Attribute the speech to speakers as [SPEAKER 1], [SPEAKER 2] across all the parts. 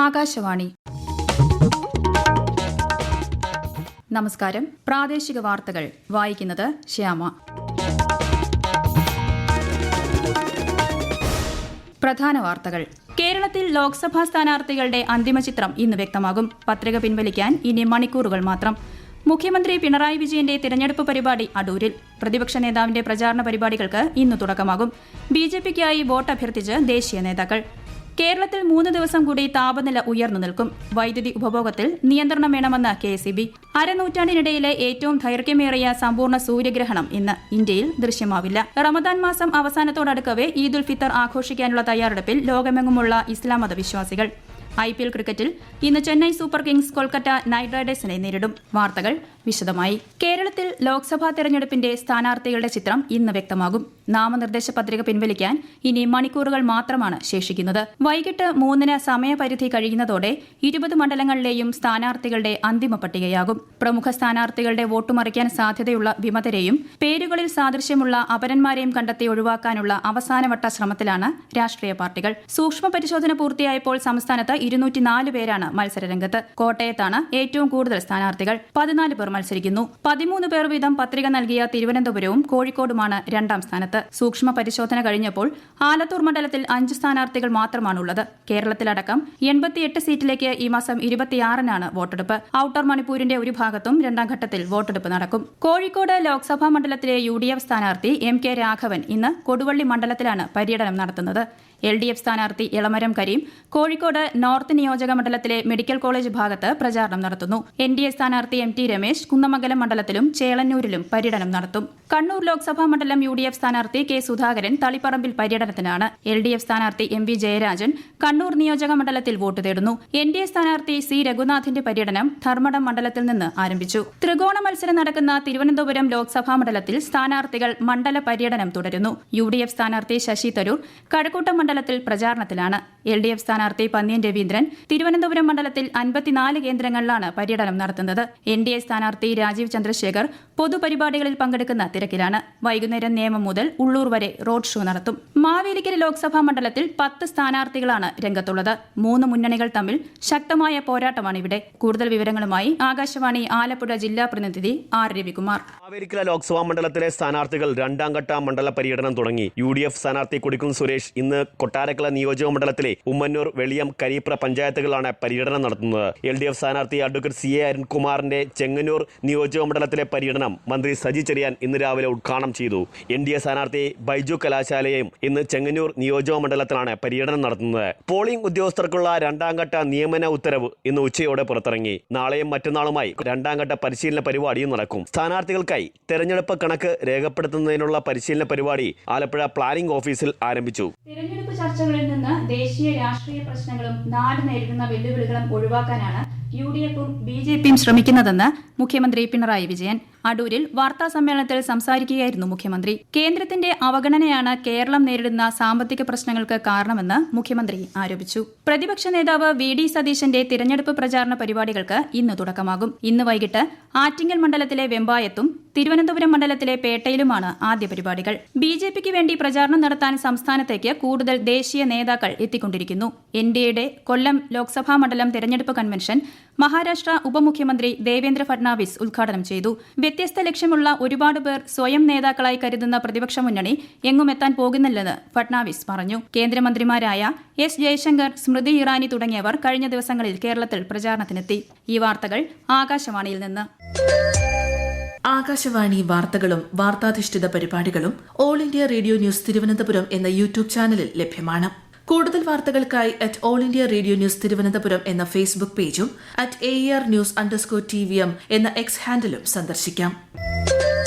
[SPEAKER 1] ആകാശവാണി. നമസ്കാരം. പ്രാദേശിക വാർത്തകൾ വായിക്കുന്നത് ശ്യാമ. പ്രധാന വാർത്തകൾ. കേരളത്തിൽ ലോക്സഭാ സ്ഥാനാർത്ഥികളുടെ അന്തിമ ചിത്രം ഇന്ന് വ്യക്തമാകും. പത്രിക പിൻവലിക്കാൻ ഇനി മണിക്കൂറുകൾ മാത്രം. മുഖ്യമന്ത്രി പിണറായി വിജയന്റെ തിരഞ്ഞെടുപ്പ് പരിപാടി അടൂരിൽ. പ്രതിപക്ഷ നേതാവിന്റെ പ്രചാരണ പരിപാടികൾക്ക് ഇന്ന് തുടക്കമാകും. ബിജെപിക്കായി വോട്ട് അഭ്യർത്ഥിച്ച് ദേശീയ നേതാക്കൾ. കേരളത്തിൽ 3 ദിവസം കൂടി താപനില ഉയർന്നു നിൽക്കും. വൈദ്യുതി ഉപഭോഗത്തിൽ നിയന്ത്രണം വേണമെന്ന് KEB. അരനൂറ്റാണ്ടിനിടയിലെ ഏറ്റവും ദൈർഘ്യമേറിയ സമ്പൂർണ്ണ സൂര്യഗ്രഹണം ഇന്ന് ഇന്ത്യയിൽ ദൃശ്യമാവില്ല. റമദാൻ മാസം അവസാനത്തോടടുക്കവേ ഈദുൽ ഫിത്തർ ആഘോഷിക്കാനുള്ള തയ്യാറെടുപ്പിൽ ലോകമെങ്ങുമുള്ള ഇസ്ലാം മത വിശ്വാസികൾ. IPL ക്രിക്കറ്റിൽ ഇന്ന് Chennai super Kings Kolkata night റൈഡേഴ്സിനെ നേരിടും. വാർത്തകൾ വിശദമായി. കേരളത്തിൽ ലോക്സഭാ തെരഞ്ഞെടുപ്പിന്റെ സ്ഥാനാർത്ഥികളുടെ ചിത്രം ഇന്ന് വ്യക്തമാകും. നാമനിർദ്ദേശ പത്രിക പിൻവലിക്കാൻ ഇനി മണിക്കൂറുകൾ മാത്രമാണ് ശേഷിക്കുന്നത്. വൈകിട്ട് 3-ന് സമയപരിധി കഴിയുന്നതോടെ 20 മണ്ഡലങ്ങളിലെയും സ്ഥാനാർത്ഥികളുടെ അന്തിമ പട്ടികയാകും. പ്രമുഖ സ്ഥാനാർത്ഥികളുടെ വോട്ടുമറിക്കാൻ സാധ്യതയുള്ള വിമതരെയും പേരുകളിൽ സാദൃശ്യമുള്ള അപരന്മാരെയും കണ്ടെത്തി ഒഴിവാക്കാനുള്ള അവസാനവട്ട ശ്രമത്തിലാണ് രാഷ്ട്രീയ പാർട്ടികൾ. സൂക്ഷ്മ പരിശോധന പൂർത്തിയായപ്പോൾ സംസ്ഥാനത്ത് 204 പേരാണ് മത്സരരംഗത്ത്. കോട്ടയത്താണ് ഏറ്റവും കൂടുതൽ സ്ഥാനാർത്ഥികൾ. 14 പേർ മത്സരിക്കുന്നു. 13 പേർ വീതം പത്രിക നൽകിയ തിരുവനന്തപുരവും കോഴിക്കോടുമാണ് രണ്ടാം സ്ഥാനത്ത്. സൂക്ഷ്മ പരിശോധന കഴിഞ്ഞപ്പോൾ ആലത്തൂർ മണ്ഡലത്തിൽ 5 സ്ഥാനാർത്ഥികൾ മാത്രമാണുള്ളത്. കേരളത്തിലടക്കം 88 സീറ്റിലേക്ക് ഈ മാസം 26-നാണ് വോട്ടെടുപ്പ്. ഔട്ടർ മണിപ്പൂരിന്റെ ഒരു ഭാഗത്തും രണ്ടാം ഘട്ടത്തിൽ വോട്ടെടുപ്പ് നടക്കും. കോഴിക്കോട് ലോക്സഭാ മണ്ഡലത്തിലെ UDF സ്ഥാനാർത്ഥി MK രാഘവൻ ഇന്ന് കൊടുവള്ളി മണ്ഡലത്തിലാണ് പര്യടനം നടത്തുന്നത്. LDF സ്ഥാനാർത്ഥി എളമരം കരീം കോഴിക്കോട് നോർത്ത് നിയോജക മണ്ഡലത്തിലെ മെഡിക്കൽ കോളേജ് ഭാഗത്ത് പ്രചാരണം നടത്തുന്നു. NDA സ്ഥാനാർത്ഥി MT രമേശ് കുന്നമംഗലം മണ്ഡലത്തിലും ചേളന്നൂരിലും പര്യടനം നടത്തും. കണ്ണൂർ ലോക്സഭാ മണ്ഡലം UDF സ്ഥാനാർത്ഥി K സുധാകരൻ തളിപ്പറമ്പിൽ പര്യടനത്തിനാണ്. LDF സ്ഥാനാർത്ഥി MV ജയരാജൻ കണ്ണൂർ നിയോജക മണ്ഡലത്തിൽ വോട്ട് തേടുന്നു. NDA സ്ഥാനാർത്ഥി C രഘുനാഥിന്റെ പര്യടനം ധർമ്മടം മണ്ഡലത്തിൽ നിന്ന് ആരംഭിച്ചു. ത്രികോണ മത്സരം നടക്കുന്ന തിരുവനന്തപുരം ലോക്സഭാ മണ്ഡലത്തിൽ സ്ഥാനാർത്ഥികൾ മണ്ഡല പര്യടനം തുടരുന്നു. UDF സ്ഥാനാർത്ഥി ശശി തരൂർ കഴക്കൂട്ടം മണ്ഡലത്തിൽ പ്രചാരണത്തിലാണ്. LDF സ്ഥാനാർത്ഥി പന്ന്യൻ രവീന്ദ്രൻ തിരുവനന്തപുരം മണ്ഡലത്തിൽ 54 കേന്ദ്രങ്ങളിലാണ് പര്യടനം നടത്തുന്നത്. NDA സ്ഥാനാർത്ഥി രാജീവ് ചന്ദ്രശേഖർ പൊതുപരിപാടികളിൽ പങ്കെടുക്കുന്ന തിരക്കിലാണ്. വൈകുന്നേരം നേമം മുതൽ ഉള്ളൂർ വരെ റോഡ് ഷോ നടത്തും. മാവേലിക്കര ലോക്സഭാ മണ്ഡലത്തിൽ 10 സ്ഥാനാർത്ഥികളാണ് രംഗത്തുള്ളത്. 3 മുന്നണികൾ തമ്മിൽ ശക്തമായ പോരാട്ടമാണിവിടെ. കൂടുതൽ വിവരങ്ങളുമായി ആകാശവാണി ആലപ്പുഴ ജില്ലാ പ്രതിനിധി R രവികുമാർ.
[SPEAKER 2] മാവേലിക്കര ലോക്സഭാ മണ്ഡലത്തിലെ സ്ഥാനാർത്ഥികൾ രണ്ടാം ഘട്ട മണ്ഡല പര്യടനം തുടങ്ങി. UDF സ്ഥാനാർത്ഥി കൊടിക്കുന്ന് സുരേഷ് ഇന്ന് കൊട്ടാരക്കര നിയോജക മണ്ഡലത്തിലെ ഉമ്മന്നൂർ, വെളിയം, കരിപ്ര പഞ്ചായത്തുകളാണ് പര്യടനം നടത്തുന്നത്. LDF സ്ഥാനാർത്ഥി അഡ്വക്കേറ്റ് CA അരുൺകുമാറിന്റെ ചെങ്ങന്നൂർ നിയോജക മണ്ഡലത്തിലെ പര്യടനം മന്ത്രി സജി ചെറിയാൻ ഇന്ന് രാവിലെ ഉദ്ഘാടനം ചെയ്തു. NDA സ്ഥാനാർത്ഥി ബൈജു കലാശാലയും ഇന്ന് ചെങ്ങന്നൂർ നിയോജക മണ്ഡലത്തിലാണ് പര്യടനം നടത്തുന്നത്. പോളിംഗ് ഉദ്യോഗസ്ഥർക്കുള്ള രണ്ടാം ഘട്ട നിയമന ഉത്തരവ് ഇന്ന് ഉച്ചയോടെ പുറത്തിറങ്ങി. നാളെയും മറ്റന്നാളുമായി രണ്ടാം ഘട്ട പരിശീലന പരിപാടിയും നടക്കും. സ്ഥാനാർത്ഥികൾക്കായി തെരഞ്ഞെടുപ്പ് കണക്ക് രേഖപ്പെടുത്തുന്നതിനുള്ള പരിശീലന പരിപാടി ആലപ്പുഴ പ്ലാനിംഗ് ഓഫീസിൽ ആരംഭിച്ചു.
[SPEAKER 1] തിരഞ്ഞെടുപ്പ് ചർച്ചകളിൽ നിന്ന് ദേശീയ രാഷ്ട്രീയ പ്രശ്നങ്ങളും നാട് നേരിടുന്ന വെല്ലുവിളികളും ഒഴിവാക്കാനാണ് UDFും BJPയും ശ്രമിക്കുന്നതെന്ന് മുഖ്യമന്ത്രി പിണറായി വിജയൻ. അടൂരിൽ വാർത്താ സമ്മേളനത്തിൽ സംസാരിക്കുകയായിരുന്നു മുഖ്യമന്ത്രി. കേന്ദ്രത്തിന്റെ അവഗണനയാണ് കേരളം നേരിടുന്ന സാമ്പത്തിക പ്രശ്നങ്ങൾക്ക് കാരണമെന്ന് മുഖ്യമന്ത്രി ആരോപിച്ചു. പ്രതിപക്ഷ നേതാവ് VD സതീശന്റെ തിരഞ്ഞെടുപ്പ് പ്രചാരണ പരിപാടികൾക്ക് ഇന്ന് തുടക്കമാകും. ഇന്ന് വൈകിട്ട് ആറ്റിങ്ങൽ മണ്ഡലത്തിലെ വെമ്പായത്തും തിരുവനന്തപുരം മണ്ഡലത്തിലെ പേട്ടയിലുമാണ് ആദ്യ പരിപാടികൾ. BJPക്ക് വേണ്ടി പ്രചാരണം നടത്താൻ സംസ്ഥാനത്തേക്ക് കൂടുതൽ ദേശീയ നേതാക്കൾ എത്തിക്കൊണ്ടിരിക്കുന്നു. NDAയുടെ കൊല്ലം ലോക്സഭാ മണ്ഡലം തെരഞ്ഞെടുപ്പ് കൺവെൻഷൻ മഹാരാഷ്ട്ര ഉപമുഖ്യമന്ത്രി ദേവേന്ദ്ര ഫഡ്നാവിസ് ഉദ്ഘാടനം ചെയ്തു. വ്യത്യസ്ത ലക്ഷ്യമുള്ള ഒരുപാട് പേർ സ്വയം നേതാക്കളായി കരുതുന്ന പ്രതിപക്ഷ മുന്നണി എങ്ങുമെത്താൻ പോകുന്നില്ലെന്ന് ഫഡ്നാവിസ് പറഞ്ഞു. കേന്ദ്രമന്ത്രിമാരായ S ജയശങ്കർ, സ്മൃതി ഇറാനി തുടങ്ങിയവർ കഴിഞ്ഞ ദിവസങ്ങളിൽ കേരളത്തിൽ പ്രചാരണത്തിനെത്തി. ഈ വാർത്തകൾ ആകാശവാണിയിൽ നിന്ന്.
[SPEAKER 3] ആകാശവാണി വാർത്തകളും വാർത്താധിഷ്ഠിത പരിപാടികളും all India radio news Thiruvananthapuram എന്ന യൂട്യൂബ് ചാനലിൽ ലഭ്യമാണ്. കൂടുതൽ വാർത്തകൾക്കായി @All India Radio News Thiruvananthapuram എന്ന ഫേസ്ബുക്ക് പേജും @AER_News_TVM എന്ന X ഹാൻഡിലും സന്ദർശിക്കാം.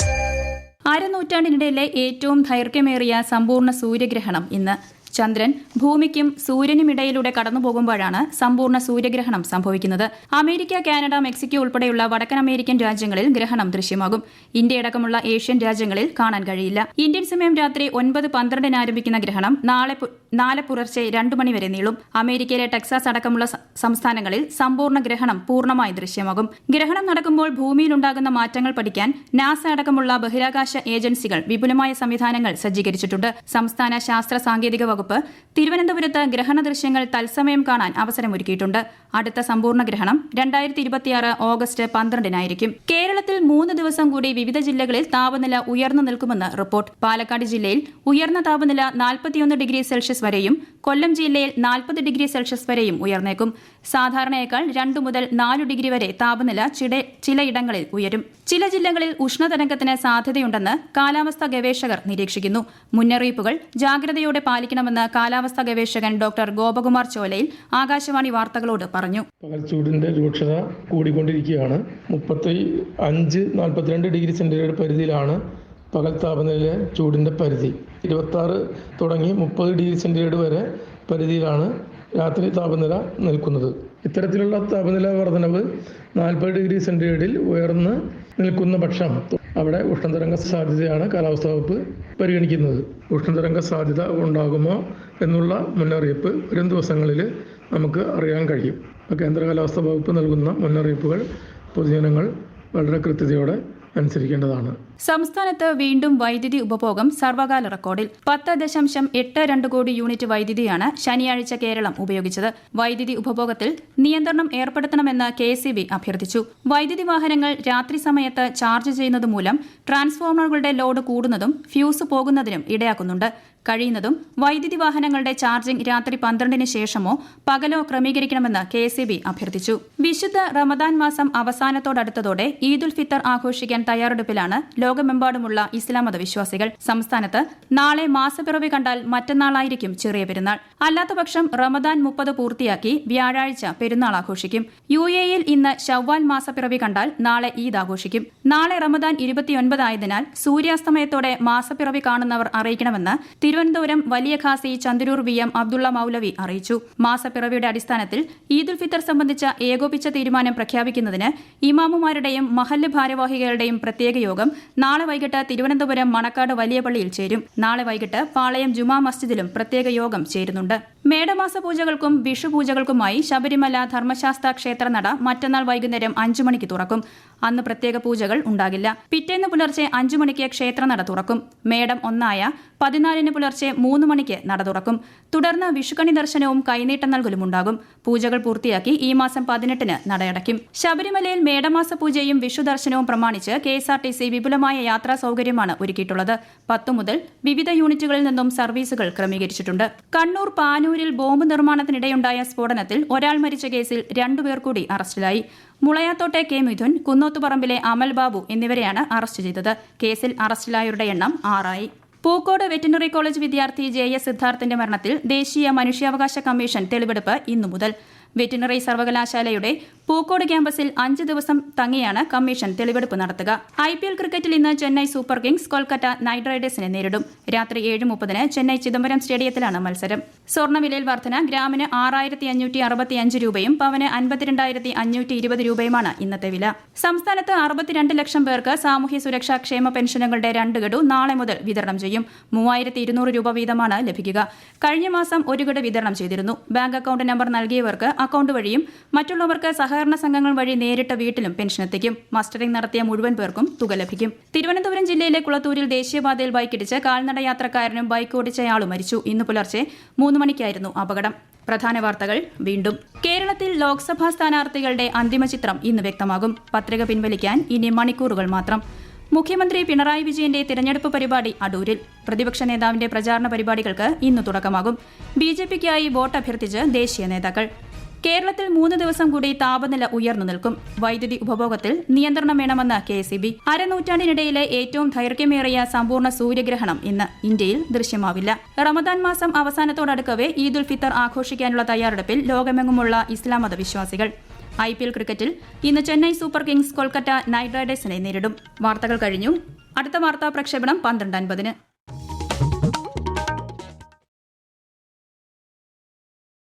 [SPEAKER 1] അരനൂറ്റാണ്ടിനിടയിലെ ഏറ്റവും ദൈർഘ്യമേറിയ സമ്പൂർണ്ണ സൂര്യഗ്രഹണം ഇന്ന്. ചന്ദ്രൻ ഭൂമിക്കും സൂര്യനുമിടയിലൂടെ കടന്നുപോകുമ്പോഴാണ് സമ്പൂർണ്ണ സൂര്യഗ്രഹണം സംഭവിക്കുന്നത്. അമേരിക്ക, കാനഡ, മെക്സിക്കോ ഉൾപ്പെടെയുള്ള വടക്കൻ അമേരിക്കൻ രാജ്യങ്ങളിൽ ഗ്രഹണം ദൃശ്യമാകും. ഇന്ത്യയടക്കമുള്ള ഏഷ്യൻ രാജ്യങ്ങളിൽ കാണാൻ കഴിയില്ല. ഇന്ത്യൻ സമയം രാത്രി 9:12 ആരംഭിക്കുന്ന ഗ്രഹണം നാളെ നാളെ പുലർച്ചെ 2 മണിവരെ നീളും. അമേരിക്കയിലെ ടെക്സാസ് അടക്കമുള്ള സംസ്ഥാനങ്ങളിൽ സമ്പൂർണ്ണ ഗ്രഹണം പൂർണ്ണമായി ദൃശ്യമാകും. ഗ്രഹണം നടക്കുമ്പോൾ ഭൂമിയിലുണ്ടാകുന്ന മാറ്റങ്ങൾ പഠിക്കാൻ നാസ അടക്കമുള്ള ബഹിരാകാശ ഏജൻസികൾ വിപുലമായ സംവിധാനങ്ങൾ സജ്ജീകരിച്ചിട്ടുണ്ട്. സംസ്ഥാന ശാസ്ത്ര സാങ്കേതിക വകുപ്പ് തിരുവനന്തപുരത്ത് ഗ്രഹണ ദൃശ്യങ്ങൾ തത്സമയം കാണാൻ അവസരമൊരുക്കിയിട്ടുണ്ട്. അടുത്ത സമ്പൂർണ്ണ ഗ്രഹണം 2026 ഓഗസ്റ്റ് 12-നായിരിക്കും. കേരളത്തിൽ 3 ദിവസം കൂടി വിവിധ ജില്ലകളിൽ താപനില ഉയർന്നു നിൽക്കുമെന്ന് റിപ്പോർട്ട്. പാലക്കാട് ജില്ലയിൽ ഉയർന്ന താപനില 41 ഡിഗ്രി സെൽഷ്യസ് വരെയും കൊല്ലം ജില്ലയിൽ 40 ഡിഗ്രി സെൽഷ്യസ് വരെയും ഉയർന്നേക്കും. സാധാരണയേക്കാൾ 2 മുതൽ 4 ഡിഗ്രി വരെ താപനില ചിലയിടങ്ങളിൽ ഉയരും. ചില ജില്ലകളിൽ ഉഷ്ണതരംഗത്തിന് സാധ്യതയുണ്ടെന്ന് കാലാവസ്ഥാ ഗവേഷകർ നിരീക്ഷിക്കുന്നു. മുന്നറിയിപ്പുകൾ ജാഗ്രതയോടെ പാലിക്കണമെന്ന് കാലാവസ്ഥാ ഗവേഷകൻ ഡോക്ടർ ഗോപകുമാർ ചോലയിൽ ആകാശവാണി വാർത്തകളോട് പറഞ്ഞു.
[SPEAKER 4] പകൽ ചൂടിന്റെ രൂക്ഷത കൂടിക്കൊണ്ടിരിക്കുകയാണ്. 35-42 ഡിഗ്രി സെന്റിഗ്രേഡ് പരിധിയിലാണ് പകൽ താപനില ചൂടിന്റെ പരിധി. 26 തുടങ്ങി 30 ഡിഗ്രി സെന്റിഗ്രേഡ് വരെ പരിധിയിലാണ് രാത്രി താപനില നിൽക്കുന്നത്. ഇത്തരത്തിലുള്ള താപനില വർധനവ് 40 ഡിഗ്രി സെന്റിഗ്രേഡിൽ ഉയർന്ന് നിൽക്കുന്ന പക്ഷം അവിടെ ഉഷ്ണതരംഗ സാധ്യതയാണ് കാലാവസ്ഥാ വകുപ്പ് പരിഗണിക്കുന്നത്. ഉഷ്ണതരംഗ സാധ്യത ഉണ്ടാകുമോ എന്നുള്ള മുന്നറിയിപ്പ് വരും ദിവസങ്ങളിൽ നമുക്ക് അറിയാൻ കഴിയും. കേന്ദ്ര കാലാവസ്ഥാ വകുപ്പ് നൽകുന്ന മുന്നറിയിപ്പുകൾ പൊതുജനങ്ങൾ വളരെ കൃത്യതയോടെ അനുസരിക്കേണ്ടതാണ്.
[SPEAKER 1] സംസ്ഥാനത്ത് വീണ്ടും വൈദ്യുതി ഉപഭോഗം സർവകാല റെക്കോർഡിൽ 10.82 കോടി യൂണിറ്റ് വൈദ്യുതിയാണ് ശനിയാഴ്ച കേരളം ഉപയോഗിച്ചത്. വൈദ്യുതി ഉപഭോഗത്തിൽ നിയന്ത്രണം ഏർപ്പെടുത്തണമെന്ന് KEB അഭ്യർത്ഥിച്ചു. വൈദ്യുതി വാഹനങ്ങൾ രാത്രി സമയത്ത് ചാർജ് ചെയ്യുന്നത് മൂലം ട്രാൻസ്ഫോമറുകളുടെ ലോഡ് കൂടുന്നതും ഫ്യൂസ് പോകുന്നതിനും ഇടയാക്കുന്നുണ്ട്. കഴിയുന്നതും വൈദ്യുതി വാഹനങ്ങളുടെ ചാർജിംഗ് രാത്രി 12-ന് ശേഷമോ പകലോ ക്രമീകരിക്കണമെന്ന് KEB അഭ്യർത്ഥിച്ചു. വിശുദ്ധ റമദാൻ മാസം അവസാനത്തോടടുത്തതോടെ ഈദുൽ ഫിത്തർ ആഘോഷിക്കാൻ തയ്യാറെടുപ്പിലാണ് ലോകമെമ്പാടുമുള്ള ഇസ്ലാം മത വിശ്വാസികൾ. സംസ്ഥാനത്ത് നാളെ മാസപ്പിറവി കണ്ടാൽ മറ്റന്നാളായിരിക്കും ചെറിയ പെരുന്നാൾ. അല്ലാത്തപക്ഷം റമദാൻ 30 പൂർത്തിയാക്കി വ്യാഴാഴ്ച പെരുന്നാൾ ആഘോഷിക്കും. UAE-യിൽ ഇന്ന് ശവ്വാൽ മാസപ്പിറവി കണ്ടാൽ നാളെ ഈദ് ആഘോഷിക്കും. നാളെ റമദാൻ 29 ആയതിനാൽ സൂര്യാസ്തമയത്തോടെ മാസപ്പിറവി കാണുന്നവർ അറിയിക്കണമെന്ന് തിരുവനന്തപുരം വലിയ ഖാസി ചന്ദ്രൂർ VM അബ്ദുള്ള മൌലവി അറിയിച്ചു. മാസപ്പിറവിയുടെ അടിസ്ഥാനത്തിൽ ഈദുൽ ഫിത്തർ സംബന്ധിച്ച ഏകോപിച്ച തീരുമാനം പ്രഖ്യാപിക്കുന്നതിന് ഇമാമുമാരുടെയും മഹല്ല് ഭാരവാഹികളുടെയും പ്രത്യേക യോഗം നാളെ വൈകിട്ട് തിരുവനന്തപുരം മണക്കാട് വലിയ പള്ളിയിൽ ചേരും. നാളെ വൈകിട്ട് പാളയം ജുമാ മസ്ജിദിലും പ്രത്യേക യോഗം ചേരുന്നുണ്ട്. മേടമാസ പൂജകൾക്കും വിഷു പൂജകൾക്കുമായി ശബരിമല ധർമ്മശാസ്ത്ര ക്ഷേത്രനട മറ്റന്നാൾ വൈകുന്നേരം 5 മണിക്ക് തുറക്കും. അന്ന് പ്രത്യേക പൂജകൾ ഉണ്ടാകില്ല. പിറ്റേന്ന് പുലർച്ചെ 5 മണിക്ക് ക്ഷേത്രനട തുറക്കും. മേടം 1-ആയ 14-ന് പുലർച്ചെ 3 മണിക്ക് നട തുറക്കും. തുടർന്ന് വിഷുക്കണി ദർശനവും കൈനീട്ടം നൽകലും ഉണ്ടാകും. പൂജകൾ പൂർത്തിയാക്കി ഈ മാസം 18-ന് നടയടയ്ക്കും. ശബരിമലയിൽ മേടമാസ പൂജയും വിഷു ദർശനവും പ്രമാണിച്ച് KSRTC വിപുലമായ യാത്രാ സൌകര്യമാണ് ഒരുക്കിയിട്ടുള്ളത്. 10 മുതൽ വിവിധ യൂണിറ്റുകളിൽ നിന്നും സർവീസുകൾ ക്രമീകരിച്ചിട്ടുണ്ട്. കണ്ണൂർ പാനൂരിൽ ബോംബ് നിർമ്മാണത്തിനിടെയുണ്ടായ സ്ഫോടനത്തിൽ ഒരാൾ മരിച്ച കേസിൽ 2 പേർ കൂടി അറസ്റ്റിലായി. മുളയാത്തോട്ടെ K മിഥുൻ, കുന്നോത്തുപറമ്പിലെ അമൽ ബാബു എന്നിവരെയാണ് അറസ്റ്റ് ചെയ്തത്. കേസിൽ അറസ്റ്റിലായവരുടെ എണ്ണം 6 ആയി. പൂക്കോട് വെറ്റിനറി കോളേജ് വിദ്യാർത്ഥി JS സിദ്ധാർത്ഥിന്റെ മരണത്തിൽ ദേശീയ മനുഷ്യാവകാശ കമ്മീഷൻ തെളിവെടുപ്പ് ഇന്നു മുതൽ. വെറ്റിനറി സർവകലാശാലയുടെ പൂക്കോട് ക്യാമ്പസിൽ 5 ദിവസം തങ്ങിയാണ് കമ്മീഷൻ തെളിവെടുപ്പ് നടത്തുക. IPL ക്രിക്കറ്റിൽ ഇന്ന് Chennai super Kings Kolkata night റൈഡേഴ്സിനെ നേരിടും. രാത്രി 7:30-ന് ചെന്നൈ ചിദംബരം സ്റ്റേഡിയത്തിലാണ് മത്സരം. സ്വർണ്ണവിലയിൽ വർധന. ഗ്രാമിന് 6,565 രൂപയും പവന് 52,520 രൂപയുമാണ് ഇന്നത്തെ വില. സംസ്ഥാനത്ത് 62 ലക്ഷം പേർക്ക് സാമൂഹ്യ സുരക്ഷാ ക്ഷേമ പെൻഷനുകളുടെ 2 ഗഡു നാളെ മുതൽ വിതരണം ചെയ്യും. 3,200 രൂപ വീതമാണ് ലഭിക്കുക. കഴിഞ്ഞ മാസം 1 ഗഡു വിതരണം ചെയ്തിരുന്നു. ബാങ്ക് അക്കൌണ്ട് നമ്പർ നൽകിയവർക്ക് അക്കൌണ്ട് വഴിയും മറ്റുള്ളവർക്ക് സഹകരണ സംഘങ്ങൾ വഴി നേരിട്ട് വീട്ടിലും പെൻഷൻ എത്തിക്കും. മസ്റ്ററിംഗ് നടത്തിയ മുഴുവൻ പേർക്കും തുക ലഭിക്കും. തിരുവനന്തപുരം ജില്ലയിലെ കുളത്തൂരിൽ ദേശീയപാതയിൽ ബൈക്കിടിച്ച് കാൽനട യാത്രക്കാരനും ബൈക്ക് ഓടിച്ചയാളും മരിച്ചു. ഇന്ന് പുലർച്ചെ 3 മണിക്കായിരുന്നു അപകടം. പ്രധാന വാർത്തകൾ വീണ്ടും. കേരളത്തിൽ ലോക്സഭാ സ്ഥാനാർത്ഥികളുടെ അന്തിമ ചിത്രം ഇന്ന് വ്യക്തമാകും. പത്രിക പിൻവലിക്കാൻ ഇനി മണിക്കൂറുകൾ മാത്രം. മുഖ്യമന്ത്രി പിണറായി വിജയന്റെ തിരഞ്ഞെടുപ്പ് പരിപാടി അടൂരിൽ. പ്രതിപക്ഷ നേതാവിന്റെ പ്രചാരണ പരിപാടികൾക്ക് ഇന്ന് തുടക്കമാകും. BJPക്കായി വോട്ട് അഭ്യർത്ഥിച്ച് ദേശീയ നേതാക്കൾ. കേരളത്തിൽ 3 ദിവസം കൂടി താപനില ഉയർന്നു നിൽക്കും. വൈദ്യുതി ഉപഭോഗത്തിൽ നിയന്ത്രണം വേണമെന്ന് KEB. അരനൂറ്റാണ്ടിനിടയിലെ ഏറ്റവും ദൈർഘ്യമേറിയ സമ്പൂർണ്ണ സൂര്യഗ്രഹണം ഇന്ന് ഇന്ത്യയിൽ ദൃശ്യമാവില്ല. റമദാൻ മാസം അവസാനത്തോടടുക്കവേ ഈദുൽ ഫിത്തർ ആഘോഷിക്കാനുള്ള തയ്യാറെടുപ്പിൽ ലോകമെങ്ങുമുള്ള ഇസ്ലാം മത വിശ്വാസികൾ. IPL ക്രിക്കറ്റിൽ ഇന്ന് Chennai super Kings Kolkata night റൈഡേഴ്സിനെ നേരിടും. വാർത്തകൾ കഴിഞ്ഞു. അടുത്ത വാർത്താ പ്രക്ഷേപണം 12:50-ന്.